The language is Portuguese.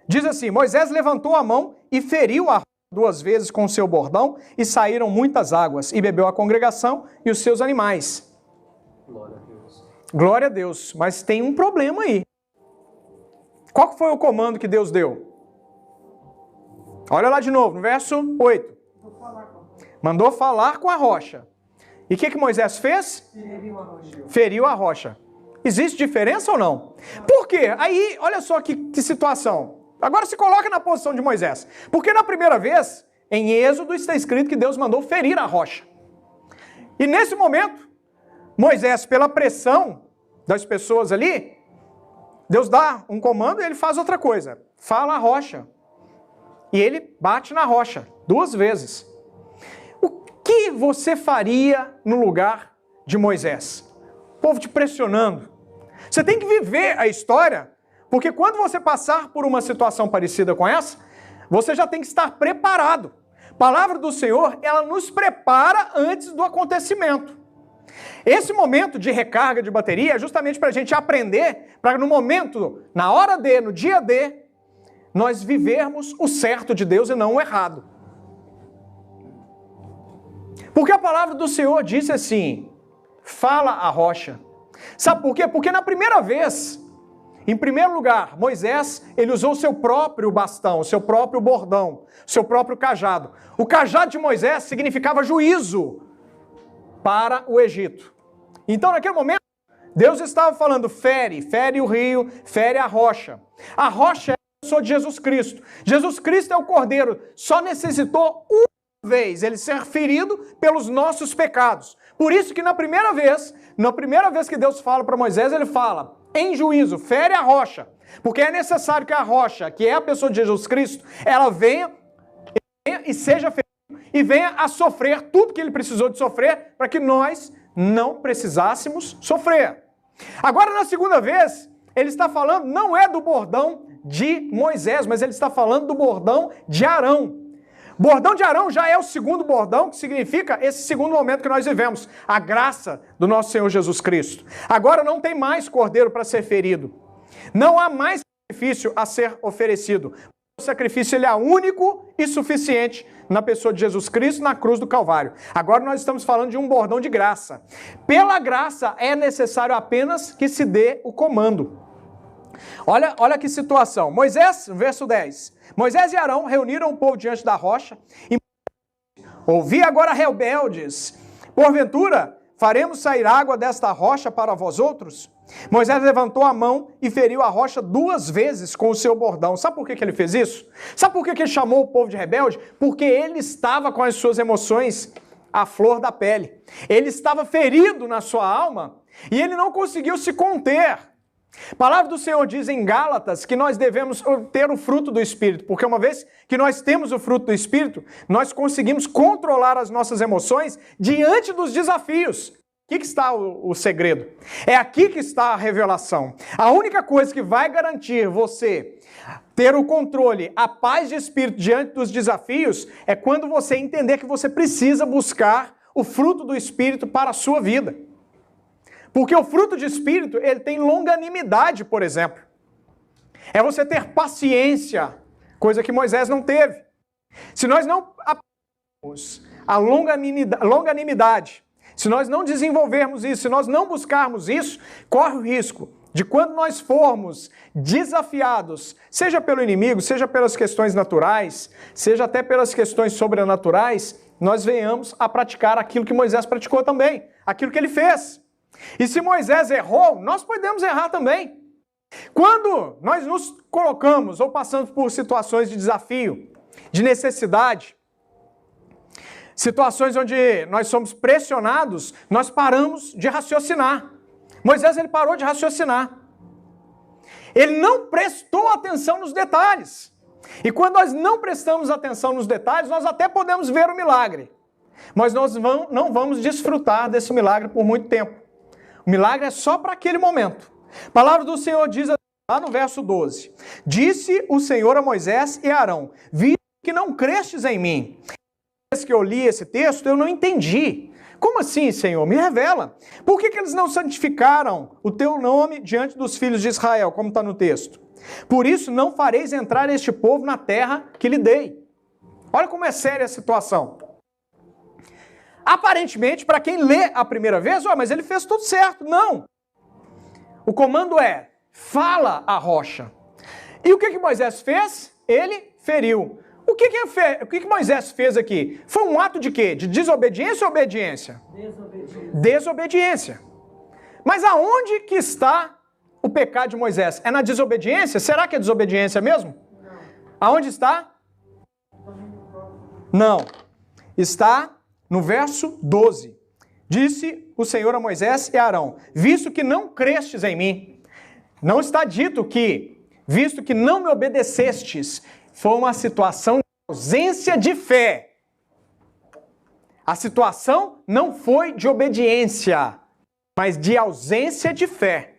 Diz assim, Moisés levantou a mão e feriu a rocha 2 vezes com o seu bordão, e saíram muitas águas, e bebeu a congregação e os seus animais. Glória a Deus. Glória a Deus, mas tem um problema aí. Qual foi o comando que Deus deu? Olha lá de novo, no verso 8. Mandou falar com a rocha. E o que Moisés fez? Feriu a rocha. Existe diferença ou não? Por quê? Aí, olha só que situação. Agora se coloca na posição de Moisés. Porque na primeira vez, em Êxodo, está escrito que Deus mandou ferir a rocha. E nesse momento, Moisés, pela pressão das pessoas ali, Deus dá um comando e ele faz outra coisa. Fala a rocha. E ele bate na rocha 2 vezes. O que você faria no lugar de Moisés? O povo te pressionando. Você tem que viver a história, porque quando você passar por uma situação parecida com essa, você já tem que estar preparado. A palavra do Senhor, ela nos prepara antes do acontecimento. Esse momento de recarga de bateria é justamente para a gente aprender, para no momento, na hora D, no dia D, nós vivermos o certo de Deus e não o errado. Porque a palavra do Senhor disse assim, fala a rocha. Sabe por quê? Porque na primeira vez, em primeiro lugar, Moisés, ele usou o seu próprio bastão, o seu próprio bordão, o seu próprio cajado. O cajado de Moisés significava juízo para o Egito. Então, naquele momento, Deus estava falando, fere o rio, fere a rocha. A rocha é a pessoa de Jesus Cristo. Jesus Cristo é o Cordeiro, só necessitou uma vez ele ser ferido pelos nossos pecados. Por isso que na primeira vez que Deus fala para Moisés, ele fala, em juízo, fere a rocha. Porque é necessário que a rocha, que é a pessoa de Jesus Cristo, ela venha e seja ferida e venha a sofrer tudo que ele precisou de sofrer para que nós não precisássemos sofrer. Agora, na segunda vez, ele está falando, não é do bordão de Moisés, mas ele está falando do bordão de Arão. Bordão de Arão já é o segundo bordão, que significa esse segundo momento que nós vivemos, a graça do nosso Senhor Jesus Cristo. Agora não tem mais cordeiro para ser ferido. Não há mais sacrifício a ser oferecido. O sacrifício ele é único e suficiente na pessoa de Jesus Cristo na cruz do Calvário. Agora nós estamos falando de um bordão de graça. Pela graça é necessário apenas que se dê o comando. Olha que situação. Moisés, verso 10. Moisés e Arão reuniram o povo diante da rocha e ouvi agora, rebeldes, porventura faremos sair água desta rocha para vós outros? Moisés levantou a mão e feriu a rocha 2 vezes com o seu bordão. Sabe por que ele fez isso? Sabe por que ele chamou o povo de rebelde? Porque ele estava com as suas emoções à flor da pele. Ele estava ferido na sua alma e ele não conseguiu se conter. A palavra do Senhor diz em Gálatas que nós devemos ter o fruto do Espírito, porque uma vez que nós temos o fruto do Espírito, nós conseguimos controlar as nossas emoções diante dos desafios. Aqui que está o segredo. É aqui que está a revelação. A única coisa que vai garantir você ter o controle, a paz de espírito diante dos desafios, é quando você entender que você precisa buscar o fruto do Espírito para a sua vida. Porque o fruto de espírito, ele tem longanimidade, por exemplo. É você ter paciência, coisa que Moisés não teve. Se nós não aprendermos a longanimidade, se nós não desenvolvermos isso, se nós não buscarmos isso, corre o risco de quando nós formos desafiados, seja pelo inimigo, seja pelas questões naturais, seja até pelas questões sobrenaturais, nós venhamos a praticar aquilo que Moisés praticou também, aquilo que ele fez. E se Moisés errou, nós podemos errar também. Quando nós nos colocamos ou passamos por situações de desafio, de necessidade, situações onde nós somos pressionados, nós paramos de raciocinar. Moisés ele parou de raciocinar. Ele não prestou atenção nos detalhes. E quando nós não prestamos atenção nos detalhes, nós até podemos ver o milagre. Mas nós não vamos desfrutar desse milagre por muito tempo. O milagre é só para aquele momento. A palavra do Senhor diz lá no verso 12. Disse o Senhor a Moisés e a Arão, vi que não crestes em mim. Desde que eu li esse texto, eu não entendi. Como assim, Senhor? Me revela. Por que eles não santificaram o teu nome diante dos filhos de Israel, como está no texto? Por isso não fareis entrar este povo na terra que lhe dei. Olha como é séria a situação. Aparentemente, para quem lê a primeira vez, mas ele fez tudo certo. Não. O comando é, fala a rocha. E o que Moisés fez? Ele feriu. O que Moisés fez aqui? Foi um ato de quê? De desobediência ou obediência? Desobediência. Mas aonde que está o pecado de Moisés? É na desobediência? Será que é desobediência mesmo? Não. Aonde está? Não. Está no verso 12. Disse o Senhor a Moisés e a Arão, visto que não crestes em mim. Não está dito que, visto que não me obedecestes, foi uma situação de ausência de fé. A situação não foi de obediência, mas de ausência de fé.